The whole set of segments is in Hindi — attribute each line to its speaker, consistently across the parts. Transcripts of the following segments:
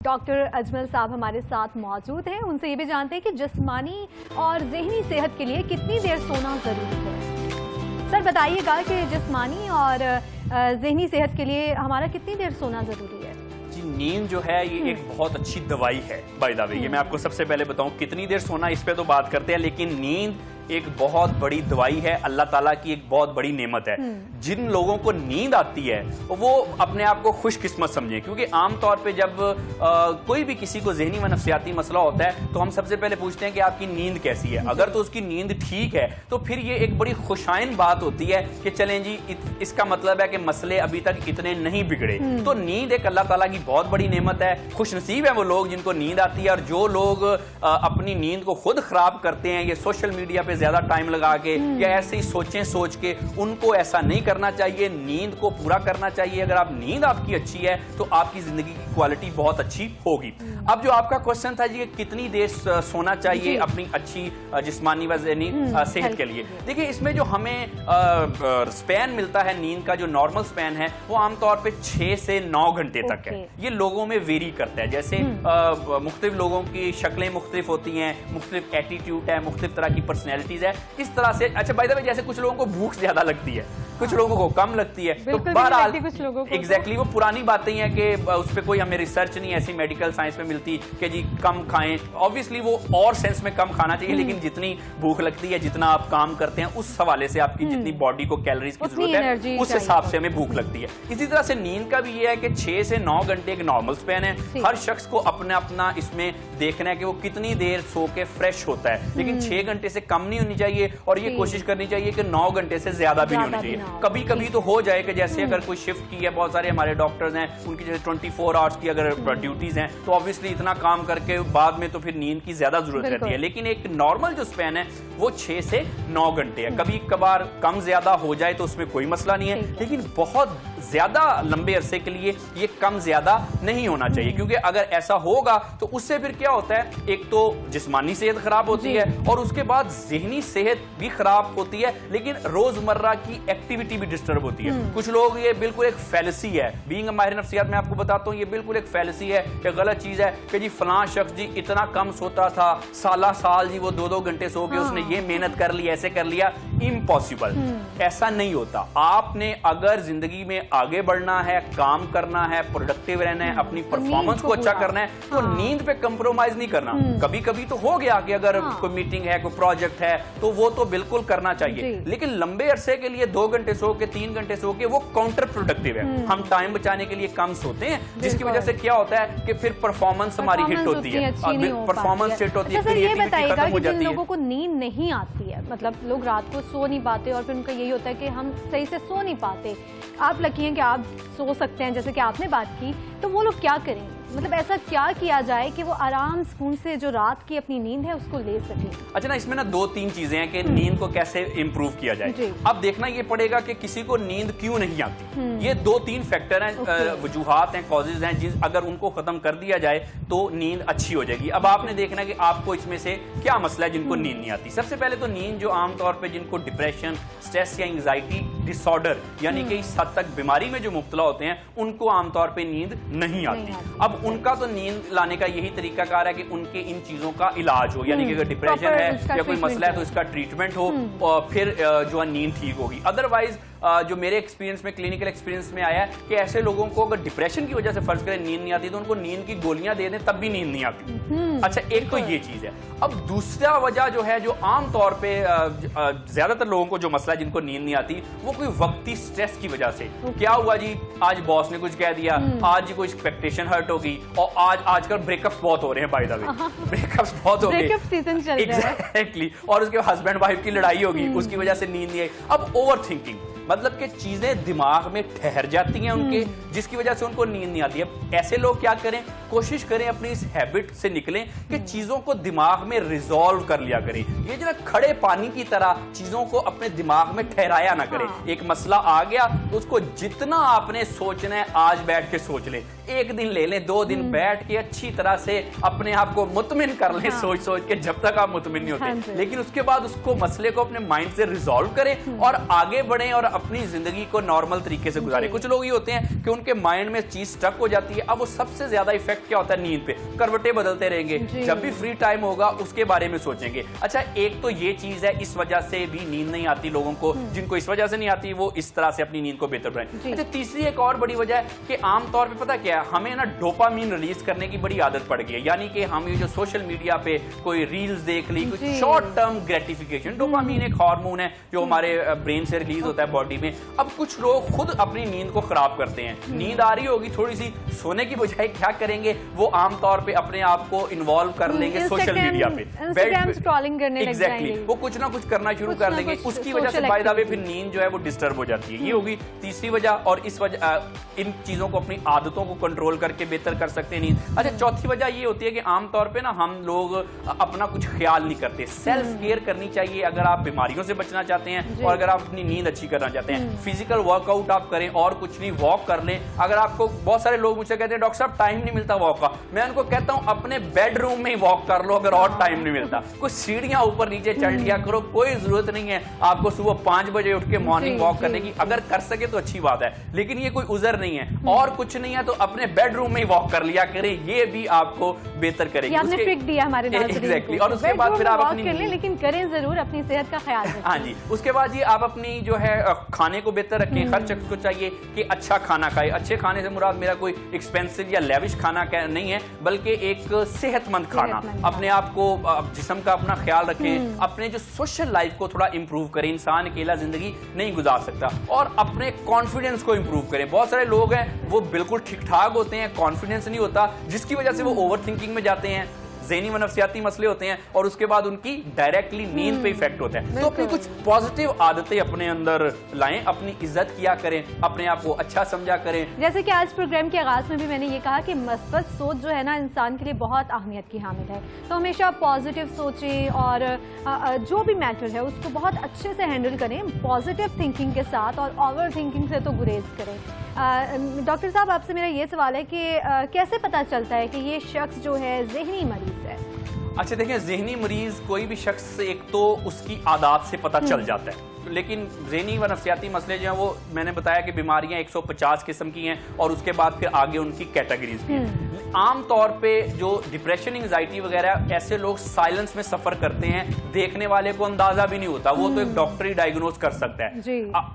Speaker 1: डॉक्टर अजमल साहब हमारे साथ मौजूद हैं। उनसे ये भी जानते हैं कि जिस्मानी और ज़हनी सेहत के लिए कितनी देर सोना ज़रूरी है। सर बताइएगा कि जिस्मानी और ज़हनी सेहत के लिए हमारा कितनी देर सोना ज़रूरी है?
Speaker 2: जी, नींद जो है ये एक बहुत अच्छी दवाई है बाय द वे। ये मैं आपको सबसे पहले बताऊं, कितनी देर सोना इस पे तो बात करते हैं, लेकिन नींद एक बहुत बड़ी दवाई है, अल्लाह ताला की एक बहुत बड़ी नेमत है। जिन लोगों को नींद आती है वो अपने आप को खुशकिस्मत समझें, क्योंकि आमतौर पे जब कोई भी किसी को ज़हनी व नफ्सियाती मसला होता है तो हम सबसे पहले पूछते हैं कि आपकी नींद कैसी है। अगर तो उसकी नींद ठीक है तो फिर ये एक बड़ी खुशाइन बात होती है कि चलें जी, इसका मतलब है कि मसले अभी तक इतने नहीं बिगड़े। तो नींद एक अल्लाह ताला की बहुत बड़ी नेमत है। खुशनसीब है वो लोग जिनको नींद आती है, और जो लोग अपनी नींद को खुद खराब करते हैं, ये सोशल मीडिया पे ज्यादा टाइम लगा के या ऐसे ही सोचें सोच के, उनको ऐसा नहीं करना चाहिए। नींद को पूरा करना चाहिए। अगर आप नींद आपकी अच्छी है तो आपकी जिंदगी की क्वालिटी बहुत अच्छी होगी। अब जो आपका क्वेश्चन था जी, कितनी देर सोना चाहिए अपनी अच्छी जिस्मानी व ज़हनी सेहत के लिए, देखिए इसमें जो हमें स्पैन मिलता है नींद का, जो नॉर्मल स्पैन है वो आमतौर पे 6 से 9 घंटे तक है। ये लोगों में वेरी करता है, जैसे मुख्तलिफ लोगों की शक्लें मुख्तलिफ होती हैं, मुख्तलिफ एटीट्यूड है, मुख्तलिफ तरह की पर्सनैलिटीज है, इस तरह से। अच्छा बाय द वे, जैसे कुछ लोगों को भूख ज्यादा लगती है, कुछ लोगों को कम लगती है, तो बहरहाल एग्जैक्टली वो पुरानी बातें हैं कि उस पर कोई हमें रिसर्च नहीं ऐसी मेडिकल साइंस में मिलती कि जी कम खाएं। ऑब्वियसली वो और सेंस में कम खाना चाहिए, लेकिन जितनी भूख लगती है, जितना आप काम करते हैं, उस हवाले से आपकी जितनी बॉडी को कैलोरीज की जरूरत है उस हिसाब से हमें भूख लगती है। इसी तरह से नींद का भी ये है कि 6 से 9 घंटे एक नॉर्मल स्पैन है। हर शख्स को अपना अपना इसमें देखना है कि वो कितनी देर सो के फ्रेश होता है, लेकिन 6 घंटे से कम नहीं होनी चाहिए, और ये कोशिश करनी चाहिए कि 9 घंटे से ज्यादा भी नहीं होनी चाहिए। कभी कभी तो हो जाए कि जैसे अगर कोई शिफ्ट की है, बहुत सारे हमारे डॉक्टर्स हैं उनकी जैसे 24 आवर्स की अगर ड्यूटीज हैं, तो ऑब्वियसली इतना काम करके बाद में तो फिर नींद की ज्यादा जरूरत रहती है। लेकिन एक नॉर्मल जो स्पैन है वो 6 से 9 घंटे है। कभी कभार कम ज्यादा हो जाए तो उसमें कोई मसला नहीं है, लेकिन बहुत ज्यादा लंबे अरसे के लिए ये कम ज्यादा नहीं होना चाहिए, क्योंकि अगर ऐसा होगा तो उससे फिर क्या होता है, एक तो जिस्मानी सेहत खराब होती है और उसके बाद ज़हनी सेहत भी खराब होती है, लेकिन रोजमर्रा की एक्टिविटी भी डिस्टर्ब होती है। कुछ लोग, ये बिल्कुल एक फैलेसी है, बीइंग अ माहिर नफ्सियात मैं आपको बताता हूँ, ये बिल्कुल एक फैलेसी है, एक गलत चीज है कि जी फलां शख्स जी इतना कम सोता था, साल जी वो 2-2 घंटे सो के उसने ये मेहनत कर ली, ऐसे कर लिया। इम्पॉसिबल, ऐसा नहीं होता। आपने अगर जिंदगी में आगे बढ़ना है, काम करना है, प्रोडक्टिव रहना है, अपनी परफॉर्मेंस को अच्छा करना है, तो नींद पे कंप्रोमाइज नहीं करना। कभी कभी तो हो गया कि अगर कोई मीटिंग है, कोई प्रोजेक्ट है, तो वो तो बिल्कुल करना चाहिए, लेकिन लंबे अरसे के लिए 2 घंटे सो के 3 घंटे सो के वो काउंटर प्रोडक्टिव है। हम टाइम बचाने के लिए कम सोते हैं, जिसकी वजह से क्या होता है कि फिर परफॉर्मेंस हमारी हिट होती है, परफॉर्मेंस हिट होती है।
Speaker 1: सर ये बताइएगा कि जिन लोगों को नींद नहीं आती है, मतलब लोग रात को सो नहीं पाते और फिर उनका यही होता है कि हम सही से सो नहीं पाते, आप लकी हैं कि आप सो सकते हैं जैसे कि आपने बात की, तो वो लोग क्या करें? मतलब ऐसा क्या किया जाए कि वो आराम सुकून से जो रात की अपनी नींद है उसको ले सके?
Speaker 2: अच्छा ना, इसमें ना 2-3 चीजें हैं कि नींद को कैसे इंप्रूव किया जाए। अब देखना ये पड़ेगा कि किसी को नींद क्यों नहीं आती। ये 2-3 फैक्टर हैं, वजूहात हैं, कॉजेज हैं, अगर उनको खत्म कर दिया जाए तो नींद अच्छी हो जाएगी। अब आपने देखना कि आपको इसमें से क्या मसला है जिनको नींद नहीं आती। सबसे पहले तो नींद जो आमतौर पर जिनको डिप्रेशन, स्ट्रेस या एंग्जाइटी डिसऑर्डर यानी कि इस हद तक बीमारी में जो मुब्तला होते हैं, उनको आमतौर पर नींद नहीं आती। अब उनका तो नींद लाने का यही तरीकाकार है कि उनके इन चीजों का इलाज हो, यानी कि अगर डिप्रेशन है या कोई मसला है तो इसका ट्रीटमेंट हो, और फिर जो है नींद ठीक होगी। अदरवाइज जो मेरे एक्सपीरियंस में, क्लिनिकल एक्सपीरियंस में आया है कि ऐसे लोगों को अगर डिप्रेशन की वजह से फर्ज करें नींद नहीं आती तो उनको नींद की गोलियां दे दें तब भी नींद नहीं आती। अच्छा, एक तो ये चीज है। अब दूसरा वजह जो है, जो आमतौर पे ज्यादातर लोगों को जो मसला है जिनको नींद नहीं आती, वो कोई वक्ती स्ट्रेस की वजह से। क्या हुआ जी, आज बॉस ने कुछ कह दिया, आज कोई एक्सपेक्टेशन हर्ट होगी, और आजकल ब्रेकअप्स बहुत हो रहे हैं, बाय द वे ब्रेकअप्स बहुत हो गए एग्जैक्टली, और उसके हस्बैंड वाइफ की लड़ाई होगी, उसकी वजह से नींद नहीं आई। अब ओवर थिंकिंग, मतलब कि चीजें दिमाग में ठहर जाती हैं उनके, जिसकी वजह से उनको नींद नहीं आती है। ऐसे लोग क्या करें, कोशिश करें अपनी इस हैबिट से निकलें कि चीजों को दिमाग में रिजॉल्व कर लिया करें। ये जो खड़े पानी की तरह चीजों को अपने दिमाग में ठहराया ना करें। एक मसला आ गया तो उसको जितना आपने सोचना है आज बैठ के सोच लें, 1 दिन ले लें, 2 दिन बैठ के अच्छी तरह से अपने आप को मुतमिन कर लें, सोच सोच के, जब तक आप मुतमिन नहीं होते। लेकिन उसके बाद उसको मसले को अपने माइंड से रिजॉल्व करें और आगे बढ़ें और अपनी जिंदगी को नॉर्मल तरीके से गुजारें। कुछ लोग ये होते हैं कि उनके माइंड में चीज स्टक हो जाती है। अब वो सबसे ज्यादा इफेक्ट क्या होता है नींद पे, करवटें बदलते रहेंगे, जब भी फ्री टाइम होगा उसके बारे में सोचेंगे। अच्छा, एक तो ये चीज है, इस वजह से भी नींद नहीं आती लोगों को, जिनको इस वजह से नहीं आती वो इस तरह से अपनी नींद को बेहतर बनाए। अच्छा, तीसरी एक और बड़ी वजह है कि आमतौर पे पता क्या है, हमें ना डोपामीन रिलीज करने की बड़ी आदत पड़ गई है। यानी कि हम ये जो सोशल मीडिया पे कोई रील्स देख ली, कुछ शॉर्ट टर्म ग्रेटिफिकेशन, डोपामीन एक हार्मोन है जो हमारे ब्रेन से रिलीज होता है बॉडी में। अब कुछ लोग खुद अपनी नींद को खराब करते हैं। नींद आ रही होगी थोड़ी सी, सोने की बजाय क्या करेंगे, वो आमतौर पे अपने आप को इन्वॉल्व कर लेंगे सोशल मीडिया पे,
Speaker 1: स्क्रॉलिंग करने लग जाएंगे।
Speaker 2: वो कुछ ना कुछ करना शुरू कर देंगे। उसकी वजह से बाय द वे फिर नींद जो है वो डिस्टर्ब हो जाती है। ये होगी तीसरी वजह। और इस वजह, इन चीजों को, अपनी आदतों को कंट्रोल करके बेहतर कर सकते हैं नींद। अच्छा, चौथी वजह ये होती है कि आमतौर पे ना हम लोग अपना कुछ ख्याल नहीं करते। सेल्फ केयर करनी चाहिए अगर आप बीमारियों से बचना चाहते हैं और अगर आप अपनी नींद अच्छी करना चाहते हैं। फिजिकल वर्कआउट आप करें और कुछ नहीं, वॉक कर लें। अगर आपको, बहुत सारे लोग मुझसे कहते हैं डॉक्टर साहब टाइम नहीं मिलता वॉक का, मैं उनको कहता हूं अपने बेडरूम में ही वॉक कर लो अगर और टाइम नहीं मिलता। कुछ सीढ़ियां ऊपर नीचे चढ़ लिया करो, कोई जरूरत नहीं है आपको सुबह 5 बजे उठ के मॉर्निंग वॉक करने की। अगर कर सके तो अच्छी बात है, लेकिन ये कोई उज़र नहीं है। और कुछ नहीं है तो अपने बेडरूम में ही वॉक कर लिया करें, ये भी आपको बेहतर करेगी।
Speaker 1: आपने ट्रिक दिया हमारे
Speaker 2: एग्जैक्टली। और उसके बाद फिर आप अपनी
Speaker 1: कर लें, लेकिन करें जरूर, अपनी सेहत का ख्याल रखें।
Speaker 2: हाँ जी, उसके बाद ये आप अपनी जो है खाने को बेहतर रखें। हर शख्स को चाहिए कि अच्छा खाना खाए। अच्छे खाने से मुराद मेरा कोई एक्सपेंसिव या लेविश खाना नहीं है, बल्कि एक सेहतमंद खाना। अपने आप को, जिस्म का अपना ख्याल रखें, अपने जो सोशल लाइफ को थोड़ा इंप्रूव करें। इंसान अकेला जिंदगी नहीं गुजार सकता। और अपने कॉन्फिडेंस को इंप्रूव करें। बहुत सारे लोग हैं वो बिल्कुल ठीक ठाक होते हैं, कॉन्फिडेंस नहीं होता, जिसकी वजह से वो ओवर थिंकिंग में जाते हैं, ज़हनी व नफ्सियाती मसले होते हैं और उसके बाद उनकी डायरेक्टली नींद पे इफेक्ट होता है। तो अपनी कुछ पॉजिटिव आदतें अपने अंदर लाएं, अपनी इज्जत किया करें, अपने आप को अच्छा समझा करें।
Speaker 1: जैसे कि आज प्रोग्राम के आगाज में भी मैंने ये कहा कि मस्बत सोच जो है ना इंसान के लिए बहुत अहमियत की हामिल है। तो हमेशा पॉजिटिव सोचें और जो भी मैटर है उसको बहुत अच्छे से हैंडल करें, पॉजिटिव थिंकिंग के साथ, और ओवर थिंकिंग से तो गुरेज करें। डॉक्टर साहब, आपसे मेरा ये सवाल है कि कैसे पता चलता है कि ये शख्स जो है ज़हनी मरीज है?
Speaker 2: अच्छा देखिए, ज़हनी मरीज कोई भी शख्स, एक तो उसकी आदत से पता चल जाता है, लेकिन ज़हनी व नफ्सियाती मसले जो हैं वो मैंने बताया कि बीमारियां 150 किस्म की हैं और उसके बाद फिर आगे उनकी कैटेगरीज भी हैं। आम तौर पे जो डिप्रेशन, एंजाइटी वगैरह, ऐसे लोग साइलेंस में सफर करते हैं, देखने वाले को अंदाजा भी नहीं होता, वो तो एक डॉक्टर ही डायग्नोज कर सकता है,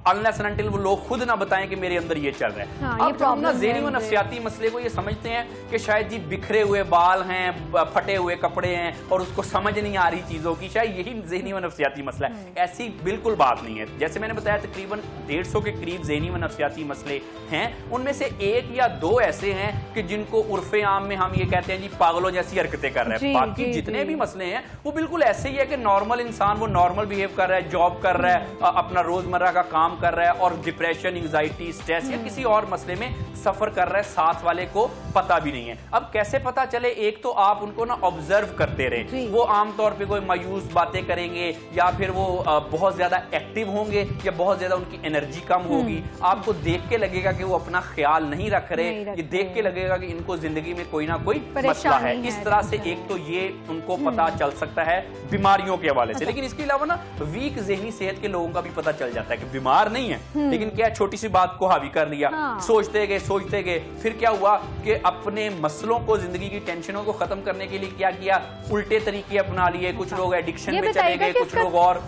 Speaker 2: अनलेस एंड अनटिल वो लोग खुद ना बताएं कि मेरे अंदर ये चल रहा है।
Speaker 1: हाँ,
Speaker 2: अब जब हम ना ज़हनी व नफ्सियाती मसले को ये समझते हैं कि शायद जी बिखरे हुए बाल हैं, फटे हुए कपड़े हैं और उसको समझ नहीं आ रही चीजों की, शायद यही ज़हनी व नफ्सियाती मसला है। ऐसी बिल्कुल बात नहीं है। जैसे मैंने बताया तकरीबन 150 के करीब ज़हनी व नफ्सियाती मसले हैं, उनमें से 1 या 2 ऐसे हैं कि जिनको उर्फे आम में हम ये कहते हैं जी पागलों जैसी हरकतें कर रहे हैं। बाकी जितने भी मसले हैं वो बिल्कुल ऐसे ही है कि नॉर्मल इंसान वो नॉर्मल बिहेव कर रहा है, जॉब कर रहा है, अपना रोजमर्रा का काम कर रहा है और डिप्रेशन, एंजाइटी, स्ट्रेस या किसी और मसले में सफर कर रहा है, साथ वाले को पता भी नहीं है। अब कैसे पता चले? एक तो आप उनको ना ऑब्जर्व करते रहे। वो आमतौर पे कोई मायूस बातें करेंगे या फिर वो बहुत ज्यादा एक्टिव होंगे या बहुत ज्यादा उनकी एनर्जी कम होगी। आपको देख के लगेगा कि वो अपना ख्याल नहीं रख रहे, ये देख के लगेगा कि इनको जिंदगी में कोई ना कोई मसला है। इस तरह से एक तो ये उनको पता चल सकता है बीमारियों के हवाले से। लेकिन इसके अलावा ना वीक ज़हनी सेहत के लोगों का भी पता चल जाता है कि बीमार नहीं है, लेकिन क्या छोटी सी बात को हावी कर लिया, सोचते गए, फिर क्या हुआ कि अपने मसलों को, जिंदगी की टेंशनों को खत्म करने के लिए क्या किया, उल्टे तरीके अपना लिए। कुछ लोग एडिक्शन में चले गए, कुछ लोग और।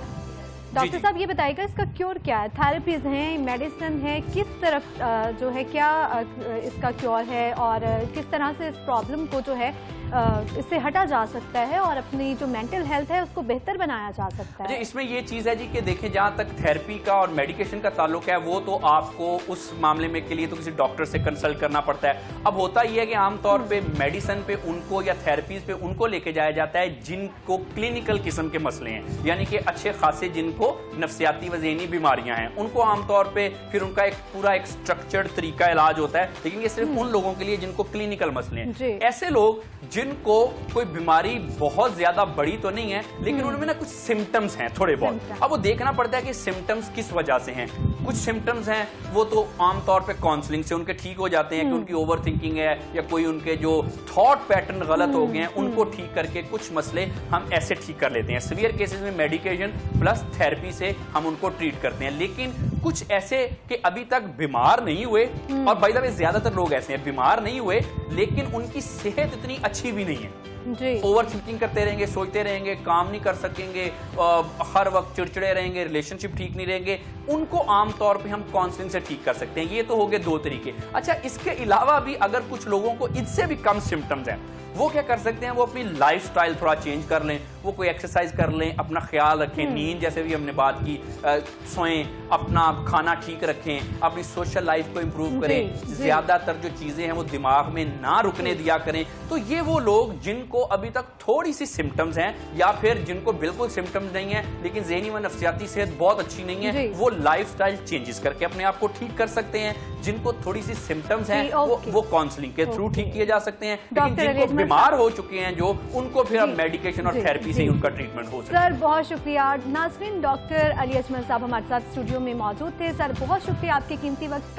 Speaker 1: डॉक्टर साहब ये बताइएगा इसका क्योर क्या है? थेरेपीज हैं, मेडिसिन है, किस तरफ जो है क्या इसका क्योर है और किस तरह से इस प्रॉब्लम को जो है इससे हटा जा सकता है और अपनी जो मेंटल हेल्थ है उसको बेहतर बनाया जा सकता है?
Speaker 2: इसमें ये चीज है जी कि देखें, जहां तक थेरेपी का और मेडिकेशन का ताल्लुक है वो तो आपको उस मामले में के लिए तो किसी डॉक्टर से कंसल्ट करना पड़ता है। अब होता यह है कि आमतौर पे मेडिसिन पे उनको या थेरेपीज पे उनको लेके जाया जाता है जिनको क्लिनिकल किस्म के मसले हैं, यानी कि अच्छे खासे जिनको नफ्सियाती व ज़हनी बीमारियां हैं, उनको आमतौर पे फिर उनका एक पूरा एक स्ट्रक्चर्ड तरीका इलाज होता है। लेकिन ये सिर्फ उन लोगों के लिए जिनको क्लिनिकल मसले हैं। ऐसे लोग जिनको कोई बीमारी बहुत ज्यादा बड़ी तो नहीं है लेकिन उनमें ना कुछ सिम्टम्स हैं थोड़े बहुत, अब वो देखना पड़ता है कि सिम्टम्स किस वजह से हैं। कुछ सिम्टम्स हैं वो तो आमतौर पे काउंसलिंग से उनके ठीक हो जाते हैं कि उनकी ओवर थिंकिंग है या कोई उनके जो थॉट पैटर्न गलत हो गए हैं उनको ठीक करके कुछ मसले हम ऐसे ठीक कर लेते हैं। सीवियर केसेस में मेडिकेशन प्लस थेरेपी से हम उनको ट्रीट करते हैं। लेकिन कुछ ऐसे कि अभी तक बीमार नहीं हुए, और बाय द वे ज्यादातर लोग ऐसे हैं बीमार नहीं हुए लेकिन उनकी सेहत इतनी अच्छी भी नहीं है, ओवर थिंकिंग करते रहेंगे, सोचते रहेंगे, काम नहीं कर सकेंगे, हर वक्त चिड़चिड़े रहेंगे, रिलेशनशिप ठीक नहीं रहेंगे, उनको आमतौर पे हम काउंसलिंग से ठीक कर सकते हैं। ये तो हो गए दो तरीके। अच्छा, इसके अलावा भी अगर कुछ लोगों को इससे भी कम सिम्टम्स हैं, वो क्या कर सकते हैं, वो अपनी लाइफस्टाइल थोड़ा चेंज कर लें, वो कोई एक्सरसाइज कर लें, अपना ख्याल रखें, नींद जैसे भी हमने बात की, सोएं, अपना खाना ठीक रखें, अपनी सोशल लाइफ को इंप्रूव करें, ज्यादातर जो चीजें हैं वो दिमाग में ना रुकने दिया करें। तो ये वो लोग जिनको अभी तक थोड़ी सी सिम्टम्स हैं या फिर जिनको बिल्कुल सिम्टम्स नहीं है लेकिन ज़हनी व नफ्सियाती सेहत बहुत अच्छी नहीं है, वो लाइफस्टाइल चेंजेस करके अपने आप को ठीक कर सकते हैं। जिनको थोड़ी सी सिम्टम्स हैं वो काउंसलिंग के थ्रू ठीक किए जा सकते हैं। लेकिन जिनको बीमार हो चुके हैं जो, उनको फिर अब मेडिकेशन और थेरेपी से ही उनका ट्रीटमेंट हो सकता है।
Speaker 1: सर बहुत शुक्रिया। नाज़रीन, डॉक्टर अली अजमल साहब हमारे साथ स्टूडियो में मौजूद थे। सर बहुत शुक्रिया आपके कीमती वक्त